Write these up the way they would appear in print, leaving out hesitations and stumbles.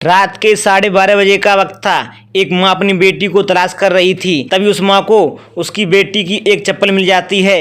रात के 12:30 बजे का वक्त था। एक माँ अपनी बेटी को तलाश कर रही थी। तभी उस माँ को उसकी बेटी की एक चप्पल मिल जाती है।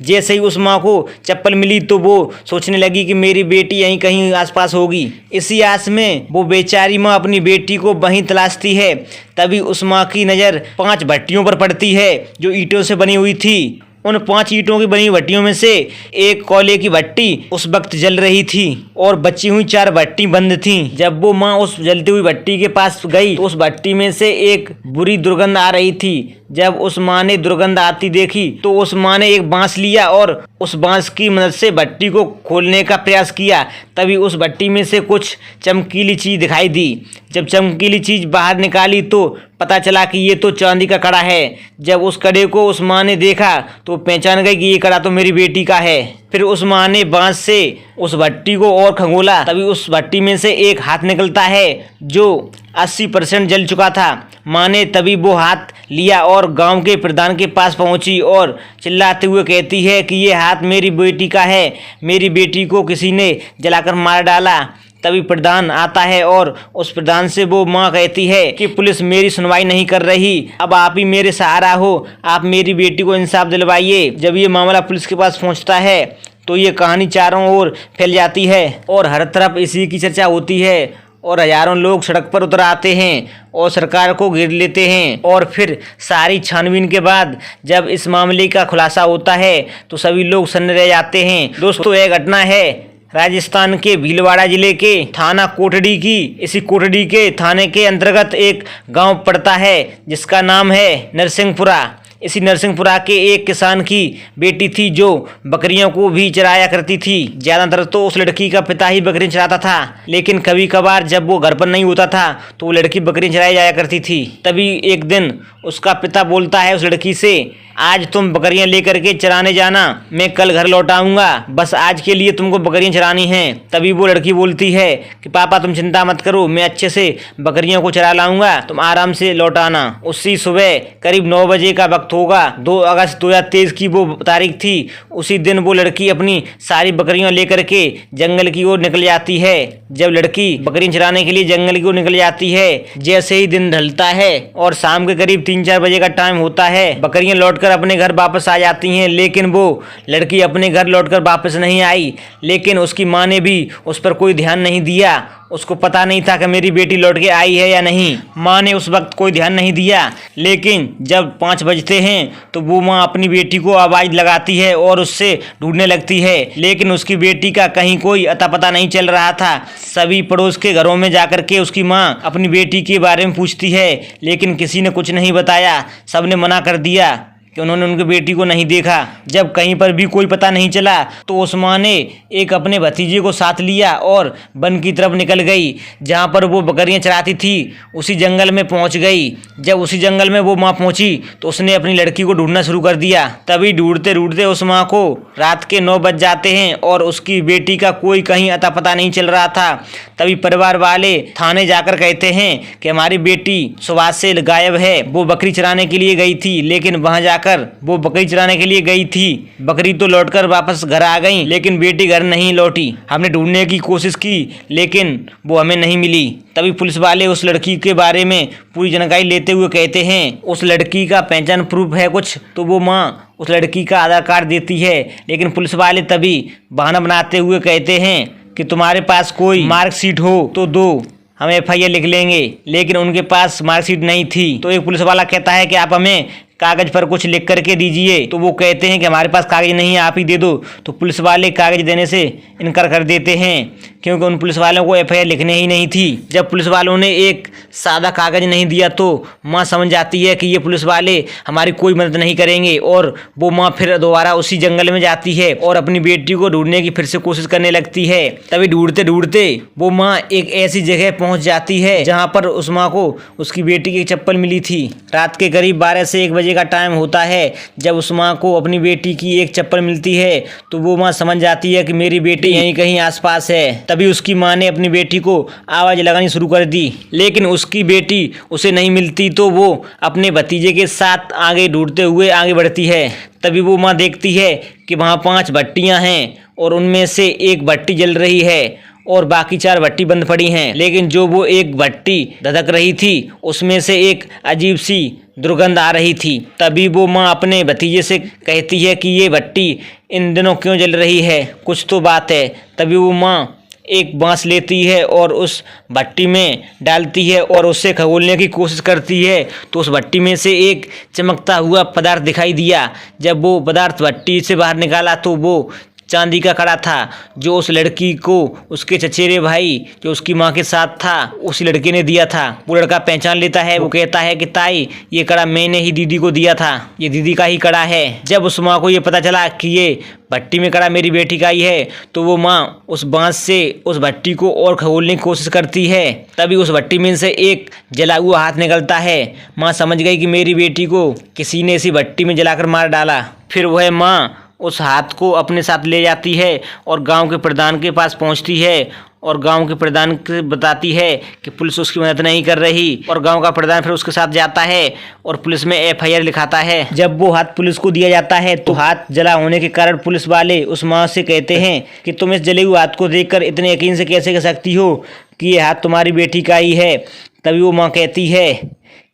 जैसे ही उस माँ को चप्पल मिली तो वो सोचने लगी कि मेरी बेटी यहीं कहीं आसपास होगी। इसी आस में वो बेचारी माँ अपनी बेटी को वहीं तलाशती है। तभी उस माँ की नज़र 5 भट्टियों पर पड़ती है जो ईंटों से बनी हुई थी। उन 5 ईंटों की बनी भट्टियों में से एक कोयले की भट्टी उस वक्त जल रही थी और बची हुई 4 भट्टी बंद थीं। जब वो माँ उस जलती हुई भट्टी के पास गई तो उस भट्टी में से एक बुरी दुर्गंध आ रही थी। जब उस माँ ने दुर्गंध आती देखी तो उस माँ ने एक बांस लिया और उस बांस की मदद से भट्टी को खोलने का प्रयास किया। तभी उस भट्टी में से कुछ चमकीली चीज़ दिखाई दी। जब चमकीली चीज़ बाहर निकाली तो पता चला कि ये तो चांदी का कड़ा है। जब उस कड़े को उस माँ ने देखा तो पहचान गई कि ये कड़ा तो मेरी बेटी का है। फिर उस माँ ने बांस से उस भट्टी को और खंगोला। तभी उस भट्टी में से एक हाथ निकलता है जो 80% जल चुका था। माँ ने तभी वो हाथ लिया और गांव के प्रधान के पास पहुंची और चिल्लाते हुए कहती है कि ये हाथ मेरी बेटी का है, मेरी बेटी को किसी ने जलाकर मार डाला। तभी प्रधान आता है और उस प्रधान से वो माँ कहती है कि पुलिस मेरी सुनवाई नहीं कर रही, अब आप ही मेरे सहारा हो, आप मेरी बेटी को इंसाफ दिलवाइए। जब ये मामला पुलिस के पास पहुँचता है तो ये कहानी चारों ओर फैल जाती है और हर तरफ इसी की चर्चा होती है और हजारों लोग सड़क पर उतर आते हैं और सरकार को घेर लेते हैं। और फिर सारी छानबीन के बाद जब इस मामले का खुलासा होता है तो सभी लोग सन्न रह जाते हैं। दोस्तों, यह घटना है राजस्थान के भीलवाड़ा जिले के थाना कोटड़ी की। इसी कोटड़ी के थाने के अंतर्गत एक गांव पड़ता है जिसका नाम है नरसिंहपुरा। इसी नरसिंहपुरा के एक किसान की बेटी थी जो बकरियों को भी चराया करती थी। ज़्यादातर तो उस लड़की का पिता ही बकरियां चराता था, लेकिन कभी कभार जब वो घर पर नहीं होता था तो वो लड़की बकरियां चराई जाया करती थी। तभी एक दिन उसका पिता बोलता है उस लड़की से, आज तुम बकरियां लेकर के चराने जाना, मैं कल घर लौट आऊँगा, बस आज के लिए तुमको बकरियां चरानी हैं। तभी वो लड़की बोलती है कि पापा तुम चिंता मत करो, मैं अच्छे से बकरियों को चरा लाऊंगा, तुम आराम से लौट आना। उसी सुबह करीब 9 बजे का वक्त होगा। 2 अगस्त 2023 की वो तारीख थी। उसी दिन वो लड़की अपनी सारी बकरियां लेकर के जंगल की ओर निकल जाती है। जब लड़की बकरियां चराने के लिए जंगल की ओर निकल जाती है, जैसे ही दिन ढलता है और शाम के करीब 3-4 बजे का टाइम होता है, बकरियां लौटकर अपने घर वापस आ जाती हैं। लेकिन वो लड़की अपने घर लौटकर वापस नहीं आई। लेकिन उसकी माँ ने भी उस पर कोई ध्यान नहीं दिया। उसको पता नहीं था कि मेरी बेटी लौट के आई है या नहीं। माँ ने उस वक्त कोई ध्यान नहीं दिया। लेकिन जब 5 बजते हैं तो वो माँ अपनी बेटी को आवाज़ लगाती है और उससे ढूंढने लगती है। लेकिन उसकी बेटी का कहीं कोई अता पता नहीं चल रहा था। सभी पड़ोस के घरों में जाकर के उसकी माँ अपनी बेटी के बारे में पूछती है, लेकिन किसी ने कुछ नहीं बताया। सबने मना कर दिया कि उन्होंने उनकी बेटी को नहीं देखा। जब कहीं पर भी कोई पता नहीं चला तो उस माँ ने एक अपने भतीजे को साथ लिया और वन की तरफ निकल गई जहाँ पर वो बकरियाँ चराती थी। उसी जंगल में पहुँच गई। जब उसी जंगल में वो माँ पहुँची तो उसने अपनी लड़की को ढूंढना शुरू कर दिया। तभी ढूंढते ढूंढते उस माँ को रात के 9 बज जाते हैं और उसकी बेटी का कोई कहीं अता पता नहीं चल रहा था। तभी परिवार वाले थाने जाकर कहते हैं कि हमारी बेटी सुबह से गायब है, वो बकरी चराने के लिए गई थी, लेकिन वहाँ जाकर वो बकरी चराने के लिए गई थी। बकरी तो लौटकर वापस घर आ गई, लेकिन बेटी घर नहीं लौटी। हमने ढूंढने की कोशिश की लेकिन वो हमें नहीं मिली। तभी पुलिस वाले उस लड़की के बारे में पूरी जानकारी लेते हुए कहते हैं उस लड़की का पहचान प्रूफ है कुछ, तो वो माँ उस लड़की का आधार कार्ड देती है। लेकिन पुलिस वाले तभी बहाना बनाते हुए कहते हैं कि तुम्हारे पास कोई मार्कशीट हो तो दो, हम FIR लिख लेंगे। लेकिन उनके पास मार्कशीट नहीं थी। तो एक पुलिस वाला कहता है कि आप हमें कागज पर कुछ लिख करके दीजिए। तो वो कहते हैं कि हमारे पास कागज नहीं है, आप ही दे दो। तो पुलिस वाले कागज देने से इनकार कर देते हैं क्योंकि उन पुलिस वालों को FIR लिखने ही नहीं थी। जब पुलिस वालों ने एक सादा कागज नहीं दिया तो माँ समझ जाती है कि ये पुलिस वाले हमारी कोई मदद नहीं करेंगे और वो माँ फिर दोबारा उसी जंगल में जाती है और अपनी बेटी को ढूंढने की फिर से कोशिश करने लगती है। तभी ढूंढते ढूंढते वो माँ एक ऐसी जगह पहुँच जाती है जहाँ पर उस माँ को उसकी बेटी की चप्पल मिली थी। रात के करीब 12 से 1 बजे का टाइम होता है। जब उस माँ को अपनी बेटी की एक चप्पल मिलती है तो वो माँ समझ जाती है कि मेरी बेटी यहीं कहीं आसपास है। तभी उसकी माँ ने अपनी बेटी को आवाज़ लगानी शुरू कर दी, लेकिन उसकी बेटी उसे नहीं मिलती तो वो अपने भतीजे के साथ आगे ढूंढते हुए आगे बढ़ती है। तभी वो माँ देखती है कि वहाँ 5 भट्टियाँ हैं और उनमें से एक भट्टी जल रही है और बाकी 4 भट्टी बंद पड़ी हैं। लेकिन जो वो एक भट्टी धधक रही थी उसमें से एक अजीब सी दुर्गंध आ रही थी। तभी वो माँ अपने भतीजे से कहती है कि ये भट्टी इन दिनों क्यों जल रही है, कुछ तो बात है। तभी वो माँ एक बांस लेती है और उस भट्टी में डालती है और उससे खगोलने की कोशिश करती है तो उस भट्टी में से एक चमकता हुआ पदार्थ दिखाई दिया। जब वो पदार्थ भट्टी से बाहर निकाला तो वो चांदी का कड़ा था, जो उस लड़की को उसके चचेरे भाई जो उसकी माँ के साथ था उसी लड़के ने दिया था। वो लड़का पहचान लेता है, वो कहता है कि ताई ये कड़ा मैंने ही दीदी को दिया था, ये दीदी का ही कड़ा है। जब उस माँ को ये पता चला कि ये भट्टी में कड़ा मेरी बेटी का ही है तो वो माँ उस बांस से उस भट्टी को और खगोलने की कोशिश करती है। तभी उस भट्टी में से एक जला हुआ हाथ निकलता है। माँ समझ गई कि मेरी बेटी को किसी ने इसी भट्टी में जलाकर मार डाला। फिर वह माँ उस हाथ को अपने साथ ले जाती है और गांव के प्रधान के पास पहुंचती है और गांव के प्रधान को बताती है कि पुलिस उसकी मदद नहीं कर रही। और गांव का प्रधान फिर उसके साथ जाता है और पुलिस में FIR लिखाता है। जब वो हाथ पुलिस को दिया जाता है तो हाथ जला होने के कारण पुलिस वाले उस माँ से कहते हैं कि तुम इस जले हुए हाथ को देखकर इतने यकीन से कैसे कह सकती हो कि ये हाथ तुम्हारी बेटी का ही है। तभी वो माँ कहती है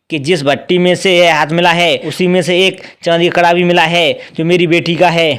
कि जिस भट्टी में से यह हाथ मिला है उसी में से एक चांदी का कड़ा भी मिला है जो मेरी बेटी का है।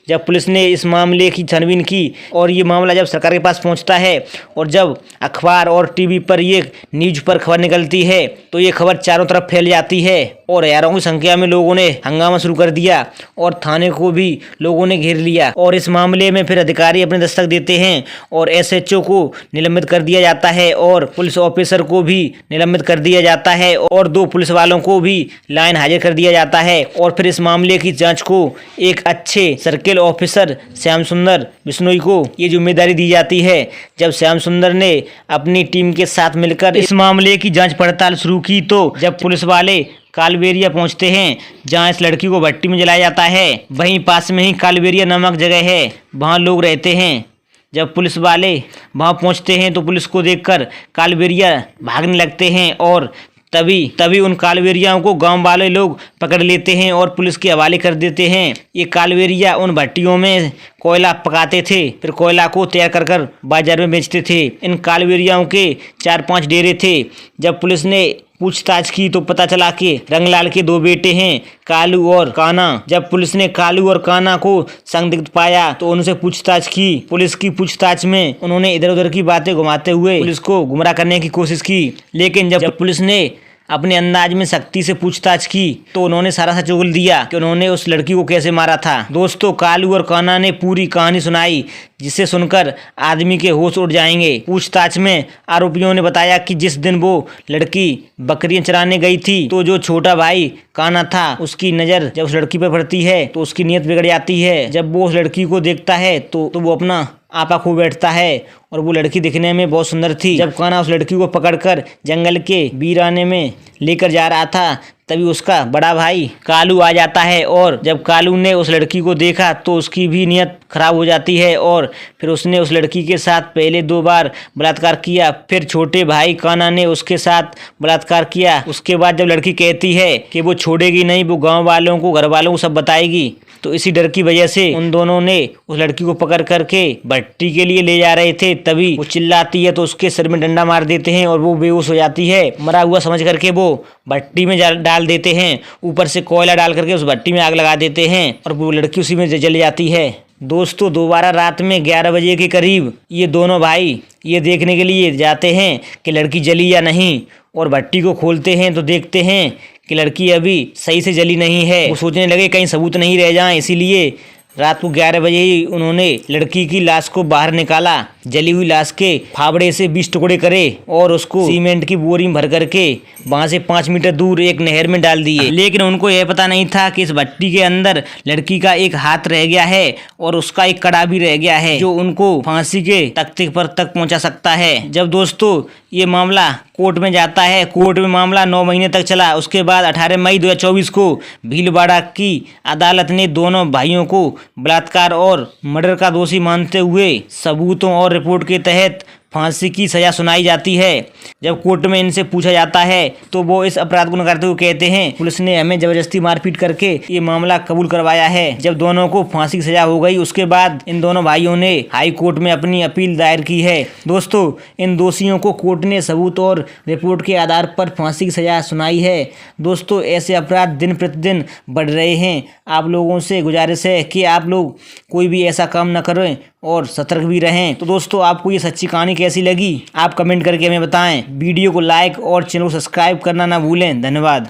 जब पुलिस ने इस मामले की छानबीन की और ये मामला जब सरकार के पास पहुंचता है और जब अखबार और टीवी पर ये न्यूज पर खबर निकलती है तो ये खबर चारों तरफ फैल जाती है और हजारों की संख्या में लोगों ने हंगामा शुरू कर दिया और थाने को भी लोगों ने घेर लिया। और इस मामले में फिर अधिकारी अपने दस्तक देते हैं और SHO को निलंबित कर दिया जाता है और पुलिस ऑफिसर को भी निलंबित कर दिया जाता है और 2 पुलिस वालों को भी लाइन हाजिर कर दिया जाता है। और फिर इस मामले की जाँच को एक अच्छे सर्किल ऑफिसर श्याम सुंदर बिश्नोई को ये जिम्मेदारी दी जाती है। जब श्याम सुंदर ने अपनी टीम के साथ मिलकर इस मामले की जांच पड़ताल शुरू की तो जब पुलिस वाले कालबेरिया पहुंचते हैं जहां इस लड़की को भट्टी में जलाया जाता है, वहीं पास में ही कालबेरिया नामक जगह है, वहां लोग रहते हैं। जब पुलिस वाले वहां पहुंचते हैं तो पुलिस को देखकर कालबेरिया भागने लगते हैं और तभी उन कालबेरियाओं को गांव वाले लोग पकड़ लेते हैं और पुलिस के हवाले कर देते हैं। ये कालबेरिया उन भट्टियों में कोयला पकाते थे, फिर कोयला को तैयार कर बाजार में बेचते थे। इन कालबेरियाओं के 4-5 डेरे थे। जब पुलिस ने पूछताछ की तो पता चला कि रंगलाल के 2 बेटे हैं, कालू और काना। जब पुलिस ने कालू और काना को संदिग्ध पाया तो उनसे पूछताछ की। पुलिस की पूछताछ में उन्होंने इधर उधर की बातें घुमाते हुए पुलिस को गुमराह करने की कोशिश की। लेकिन जब पुलिस ने अपने अंदाज में सख्ती से पूछताछ की तो उन्होंने सारा सच उगल दिया कि उन्होंने उस लड़की को कैसे मारा था। दोस्तों, कालू और काना ने पूरी कहानी सुनाई जिसे सुनकर आदमी के होश उड़ जाएंगे। पूछताछ में आरोपियों ने बताया कि जिस दिन वो लड़की बकरियां चराने गई थी तो जो छोटा भाई काना था उसकी नज़र जब उस लड़की पर पड़ती है तो उसकी नीयत बिगड़ जाती है। जब वो उस लड़की को देखता है तो वो अपना आपा खो बैठता है और वो लड़की दिखने में बहुत सुंदर थी। जब काना उस लड़की को पकड़कर जंगल के वीराने में लेकर जा रहा था तभी उसका बड़ा भाई कालू आ जाता है और जब कालू ने उस लड़की को देखा तो उसकी भी नीयत खराब हो जाती है और फिर उसने उस लड़की के साथ पहले 2 बार बलात्कार किया। फिर छोटे भाई काना ने उसके साथ बलात्कार किया। उसके बाद जब लड़की कहती है कि वो छोड़ेगी नहीं, वो गाँव वालों को घर वालों को सब बताएगी, तो इसी डर की वजह से उन दोनों ने उस लड़की को पकड़ करके भट्टी के लिए ले जा रहे थे। तभी वो चिल्लाती है तो उसके सिर में डंडा मार देते हैं और वो बेहोश हो जाती है। मरा हुआ समझ करके वो भट्टी में डाल देते हैं, ऊपर से कोयला डाल करके उस भट्टी में आग लगा देते हैं और वो लड़की उसी में जल जाती है। दोस्तों, दोबारा रात में 11 बजे के करीब ये दोनों भाई ये देखने के लिए जाते हैं कि लड़की जली या नहीं और भट्टी को खोलते हैं तो देखते हैं कि लड़की अभी सही से जली नहीं है। वो सोचने लगे कहीं सबूत नहीं रह जाएं, इसीलिए रात को 11 बजे ही उन्होंने लड़की की लाश को बाहर निकाला। जली हुई लाश के फावड़े से 20 टुकड़े करे और उसको सीमेंट की बोरी में भर करके वहां से 5 मीटर दूर एक नहर में डाल दिए। लेकिन उनको यह पता नहीं था कि इस भट्टी के अंदर लड़की का एक हाथ रह गया है और उसका एक कड़ा भी रह गया है जो उनको फांसी के तख्ते पर तक पहुंचा सकता है। जब दोस्तों ये मामला कोर्ट में जाता है, कोर्ट में मामला 9 महीने तक चला। उसके बाद 18 मई 2024 को भीलवाड़ा की अदालत ने दोनों भाइयों को बलात्कार और मर्डर का दोषी मानते हुए सबूतों और रिपोर्ट के तहत फांसी की सजा सुनाई जाती है। जब कोर्ट में इनसे पूछा जाता है तो वो इस अपराध को नकारते हुए कहते हैं, पुलिस ने हमें जबरदस्ती मारपीट करके ये मामला कबूल करवाया है। जब दोनों को फांसी की सजा हो गई उसके बाद इन दोनों भाइयों ने हाई कोर्ट में अपनी अपील दायर की है। दोस्तों, इन दोषियों को कोर्ट ने सबूत और रिपोर्ट के आधार पर फांसी की सजा सुनाई है। दोस्तों, ऐसे अपराध दिन प्रतिदिन बढ़ रहे हैं। आप लोगों से गुजारिश है कि आप लोग कोई भी ऐसा काम न करें और सतर्क भी रहें। तो दोस्तों, आपको ये सच्ची कहानी कैसी लगी आप कमेंट करके हमें बताएं। वीडियो को लाइक और चैनल को सब्सक्राइब करना ना भूलें। धन्यवाद।